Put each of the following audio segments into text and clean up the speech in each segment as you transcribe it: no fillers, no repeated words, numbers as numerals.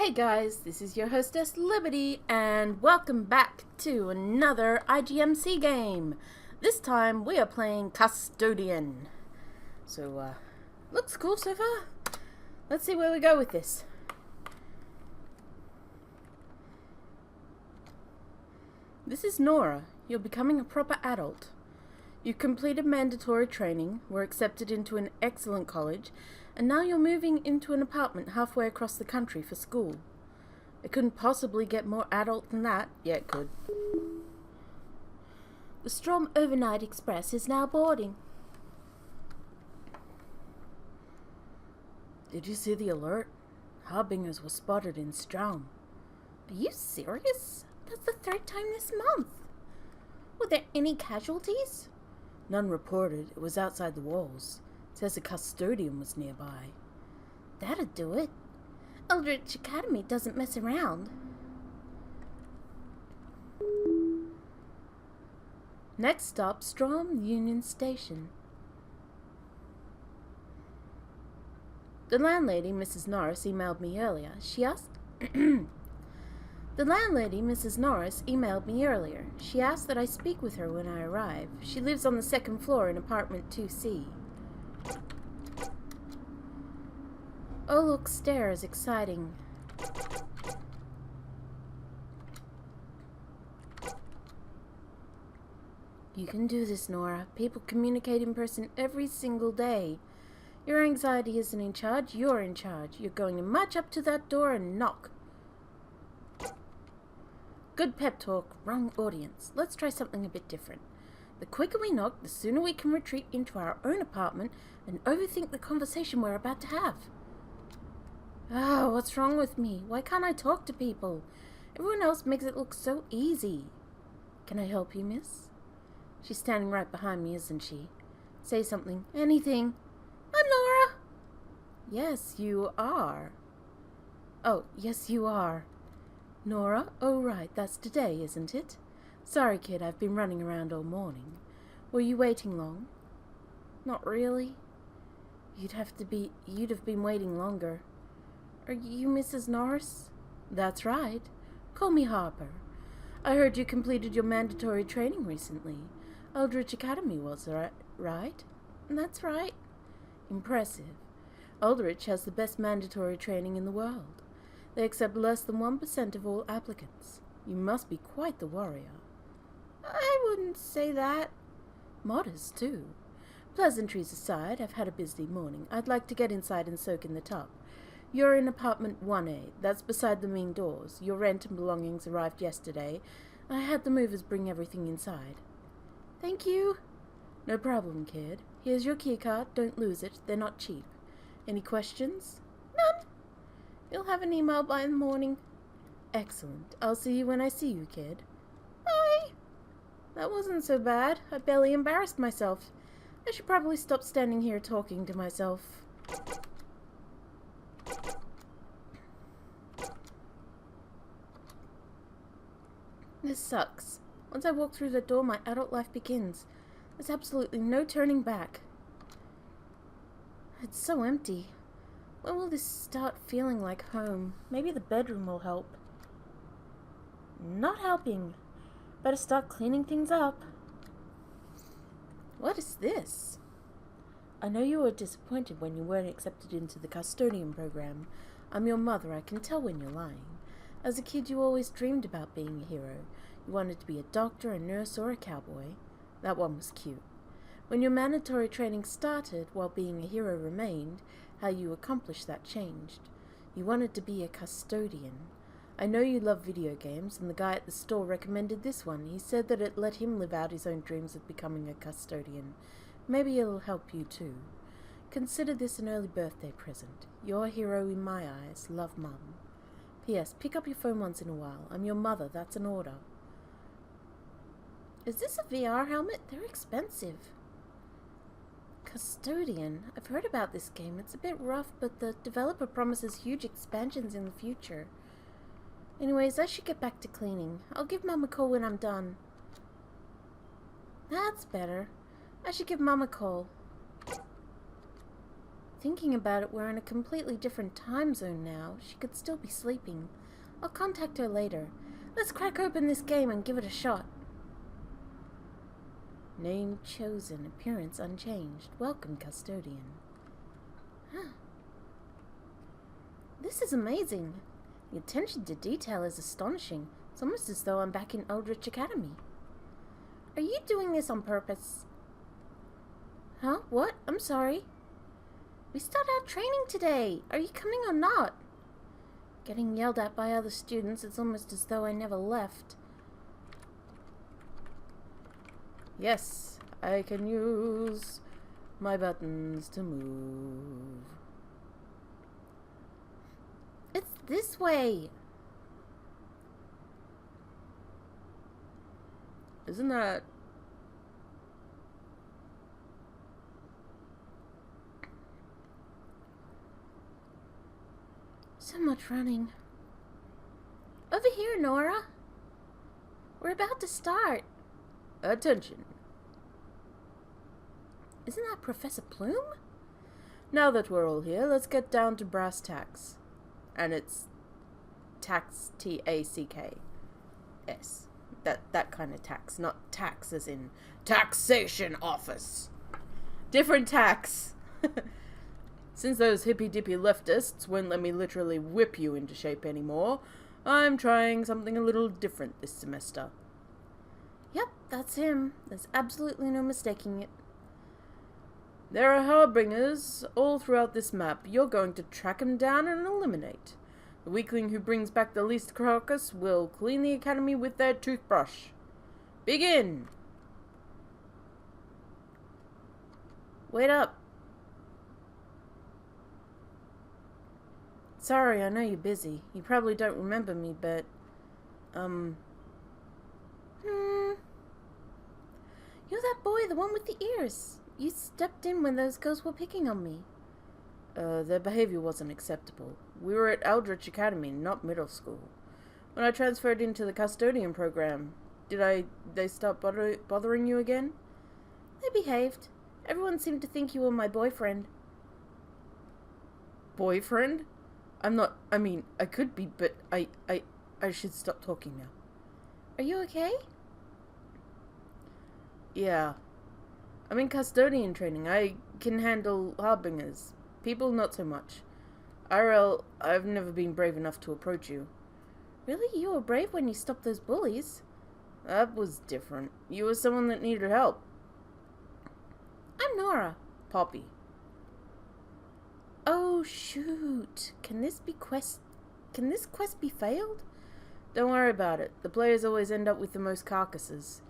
Hey guys, this is your hostess Liberty, and welcome back to another IGMC game. This time we are playing Custodian. So, looks cool so far. Let's see where we go with this. This is Nora. You're becoming a proper adult. You've completed mandatory training, were accepted into an excellent college, and now you're moving into an apartment halfway across the country for school. It couldn't possibly get more adult than that. Yeah, it could. The Strom Overnight Express is now boarding. Did you see the alert? Harbingers were spotted in Strom. Are you serious? That's the third time this month. Were there any casualties? None reported. It was outside the walls. It says a custodian was nearby. That'd do it. Eldritch Academy doesn't mess around. Next stop, Strom Union Station. The landlady, Mrs. Norris, emailed me earlier. She asked... The landlady, Mrs. Norris, emailed me earlier. She asked that I speak with her when I arrive. She lives on the second floor in apartment 2C. Oh, look, stairs. Exciting. You can do this, Nora. People communicate in person every single day. Your anxiety isn't in charge. You're in charge. You're going to march up to that door and knock. Good pep talk, wrong audience. Let's try something a bit different. The quicker we knock, the sooner we can retreat into our own apartment and overthink the conversation we're about to have. Oh, what's wrong with me? Why can't I talk to people? Everyone else makes it look so easy. Can I help you, miss? She's standing right behind me, isn't she? Say something. Anything. I'm Nora. Yes, you are. Oh, yes, you are. Nora? Oh, right, that's today, isn't it? Sorry, kid, I've been running around all morning. Were you waiting long? Not really. You'd have been waiting longer. Are you Mrs. Norris? That's right. Call me Harper. I heard you completed your mandatory training recently. Eldritch Academy was, right? That's right. Impressive. Eldritch has the best mandatory training in the world. They accept less than 1% of all applicants. You must be quite the warrior. I wouldn't say that. Modest, too. Pleasantries aside, I've had a busy morning. I'd like to get inside and soak in the tub. You're in apartment 1A. That's beside the main doors. Your rent and belongings arrived yesterday. I had the movers bring everything inside. Thank you. No problem, kid. Here's your keycard. Don't lose it. They're not cheap. Any questions? None. You'll have an email by the morning. Excellent. I'll see you when I see you, kid. Bye. That wasn't so bad. I barely embarrassed myself. I should probably stop standing here talking to myself. This sucks. Once I walk through the door, my adult life begins. There's absolutely no turning back. It's so empty. When will this start feeling like home? Maybe the bedroom will help. Not helping. Better start cleaning things up. What is this? I know you were disappointed when you weren't accepted into the Custodian program. I'm your mother. I can tell when you're lying. As a kid, you always dreamed about being a hero. You wanted to be a doctor, a nurse, or a cowboy. That one was cute. When your mandatory training started, while being a hero remained, how you accomplished that changed. You wanted to be a custodian. I know you love video games, and the guy at the store recommended this one. He said that it let him live out his own dreams of becoming a custodian. Maybe it'll help you too. Consider this an early birthday present. You're a hero in my eyes. Love, Mum. P.S. Pick up your phone once in a while. I'm your mother. That's an order. Is this a VR helmet? They're expensive. Custodian. I've heard about this game. It's a bit rough, but the developer promises huge expansions in the future. Anyways, I should get back to cleaning. I'll give Mum a call when I'm done. That's better. I should give Mum a call. Thinking about it, we're in a completely different time zone now. She could still be sleeping. I'll contact her later. Let's crack open this game and give it a shot. Name chosen, appearance unchanged. Welcome, Custodian. Huh. This is amazing. The attention to detail is astonishing. It's almost as though I'm back in Eldritch Academy. Are you doing this on purpose? Huh? What? I'm sorry. We start our training today. Are you coming or not? Getting yelled at by other students, it's almost as though I never left. Yes, I can use my buttons to move. It's this way. Isn't that... So much running. Over here, Nora. We're about to start. Attention. Isn't that Professor Plume? Now that we're all here, let's get down to brass tacks. And it's tax, T-A-C-K-S. That kind of tax, not tax as in taxation office. Different tax. Since those hippy-dippy leftists won't let me literally whip you into shape anymore, I'm trying something a little different this semester. Yep, that's him. There's absolutely no mistaking it. There are harbingers all throughout this map. You're going to track them down and eliminate. The weakling who brings back the least carcass will clean the academy with their toothbrush. Begin! Wait up. Sorry, I know you're busy. You probably don't remember me, but... You're that boy, the one with the ears. You stepped in when those girls were picking on me. Their behavior wasn't acceptable. We were at Eldritch Academy, not middle school. When I transferred into the Custodian program, they stop bothering you again? They behaved. Everyone seemed to think you were my boyfriend. Boyfriend? I'm not, I mean, I could be, but I should stop talking now. Are you okay? Yeah. I'm in Custodian training. I can handle harbingers. People, not so much. IRL, I've never been brave enough to approach you. Really? You were brave when you stopped those bullies? That was different. You were someone that needed help. I'm Nora. Poppy. Oh, shoot. Can this quest be failed? Don't worry about it. The players always end up with the most carcasses.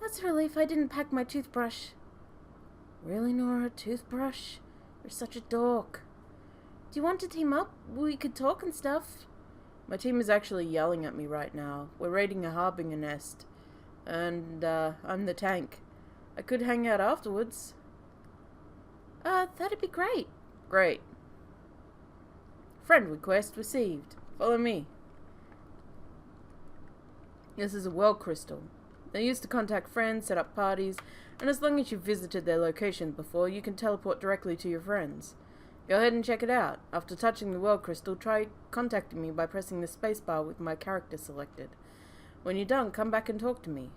That's a relief I didn't pack my toothbrush. Really, Nora? Toothbrush? You're such a dork. Do you want to team up? We could talk and stuff. My team is actually yelling at me right now. We're raiding a harbinger nest. And, I'm the tank. I could hang out afterwards. That'd be great. Great. Friend request received. Follow me. This is a well crystal. They're used to contact friends, set up parties, and as long as you've visited their locations before, you can teleport directly to your friends. Go ahead and check it out. After touching the well crystal, try contacting me by pressing the spacebar with my character selected. When you're done, come back and talk to me.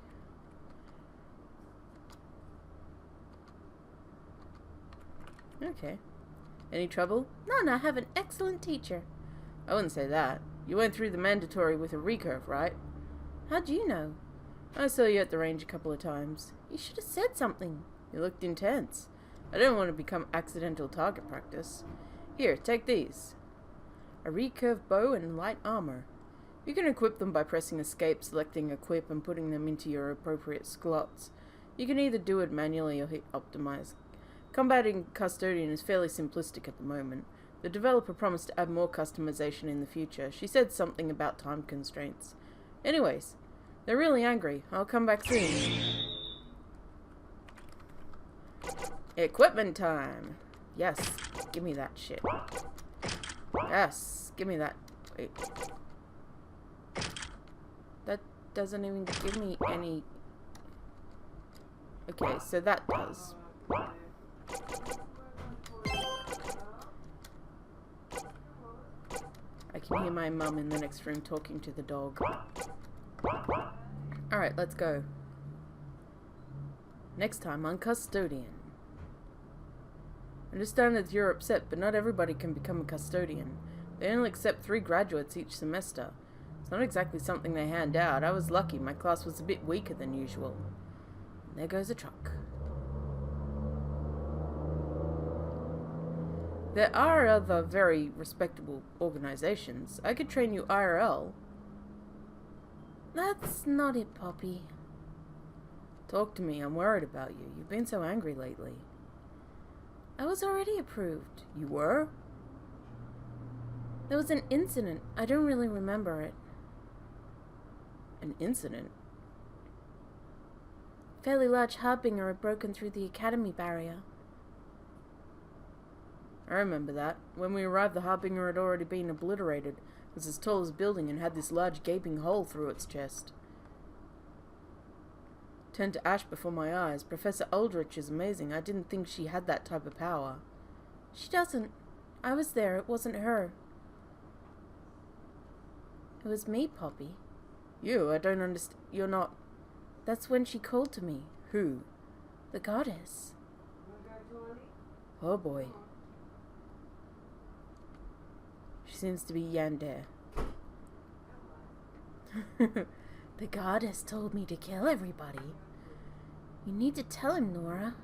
Okay. Any trouble? None, I have an excellent teacher. I wouldn't say that. You went through the mandatory with a recurve, right? How'd you know? I saw you at the range a couple of times. You should have said something. You looked intense. I didn't want to become accidental target practice. Here, take these. A recurve bow and light armor. You can equip them by pressing escape, selecting equip, and putting them into your appropriate slots. You can either do it manually or hit optimize. Combating Custodian is fairly simplistic at the moment. The developer promised to add more customization in the future. She said something about time constraints. Anyways, they're really angry. I'll come back soon. Equipment time! Yes, give me that shit. Yes, give me that. Wait. That doesn't even give me any... Okay, so that does. I can hear my mum in the next room talking to the dog. Alright, let's go. Next time on Custodian. I understand that you're upset, but not everybody can become a custodian. They only accept 3 graduates each semester. It's not exactly something they hand out. I was lucky. My class was a bit weaker than usual. And there goes a truck. There are other very respectable organizations. I could train you IRL. That's not it, Poppy. Talk to me. I'm worried about you. You've been so angry lately. I was already approved. You were? There was an incident. I don't really remember it. An incident? A fairly large harbinger had broken through the academy barrier. I remember that. When we arrived, the harbinger had already been obliterated. It was as tall as a building and had this large gaping hole through its chest. Turned to ash before my eyes. Professor Aldrich is amazing. I didn't think she had that type of power. She doesn't. I was there. It wasn't her. It was me, Poppy. You? I don't understand. You're not... That's when she called to me. Who? The goddess. Oh boy. She seems to be Yandere. The goddess told me to kill everybody. You need to tell him, Nora.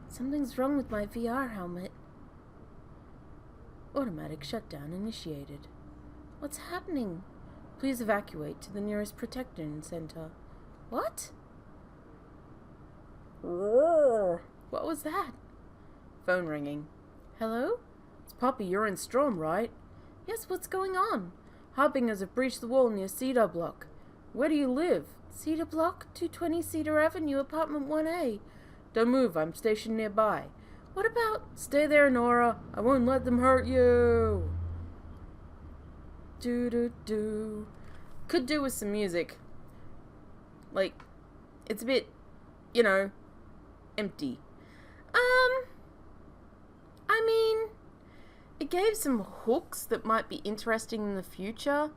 Something's wrong with my VR helmet. Automatic shutdown initiated. What's happening? Please evacuate to the nearest protection center. What? What was that? Phone ringing. Hello? It's Poppy. You're in Strom, right? Yes, what's going on? Harbingers have breached the wall near Cedar Block. Where do you live? Cedar Block, 220 Cedar Avenue, apartment 1A. Don't move, I'm stationed nearby. What about... Stay there, Nora. I won't let them hurt you. Do-do-do. Could do with some music. Like, it's a bit, you know, empty. I mean, it gave some hooks that might be interesting in the future.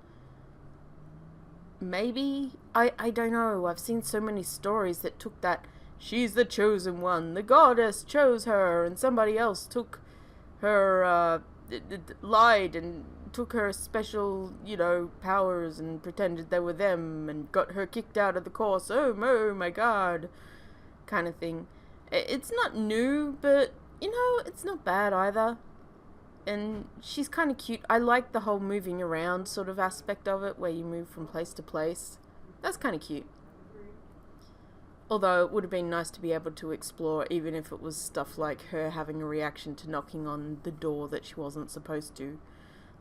Maybe. I don't know. I've seen so many stories that took that, she's the chosen one, the goddess chose her, and somebody else took her, lied and took her special, you know, powers and pretended they were them and got her kicked out of the course. Oh my god. Kind of thing. It's not new, but, you know, it's not bad either. And she's kind of cute. I like the whole moving around sort of aspect of it, where you move from place to place. That's kind of cute. Although it would have been nice to be able to explore, even if it was stuff like her having a reaction to knocking on the door that she wasn't supposed to.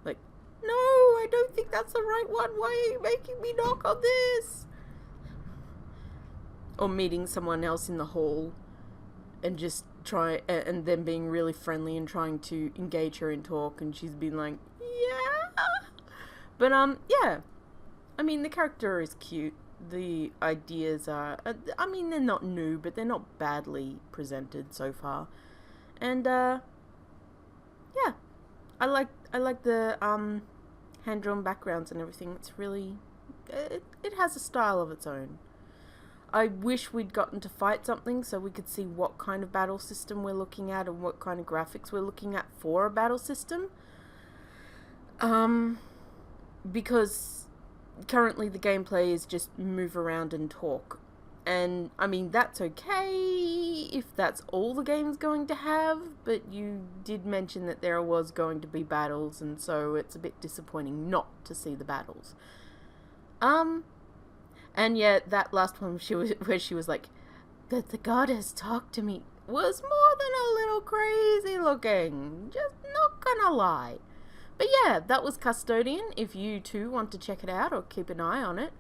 Like, no, I don't think that's the right one. Why are you making me knock on this? Or meeting someone else in the hall and just and then being really friendly and trying to engage her in talk, and she's been like, yeah. But, yeah. I mean, the character is cute. The ideas are, I mean, they're not new, but they're not badly presented so far. And, yeah. I like the, hand-drawn backgrounds and everything. It's really, it has a style of its own. I wish we'd gotten to fight something so we could see what kind of battle system we're looking at and what kind of graphics we're looking at for a battle system. Because currently the gameplay is just move around and talk. And, I mean, that's okay if that's all the game's going to have, but you did mention that there was going to be battles, and so it's a bit disappointing not to see the battles. And yet, that last one where she was like, that the goddess talked to me, was more than a little crazy looking. Just not gonna lie. But yeah, that was Custodian. If you too want to check it out or keep an eye on it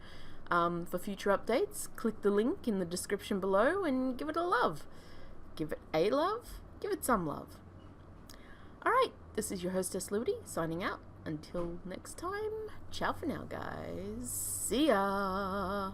for future updates, click the link in the description below and give it a love. Give it a love? Give it some love. Alright, this is your hostess Liberty, signing out. Until next time, ciao for now, guys. See ya!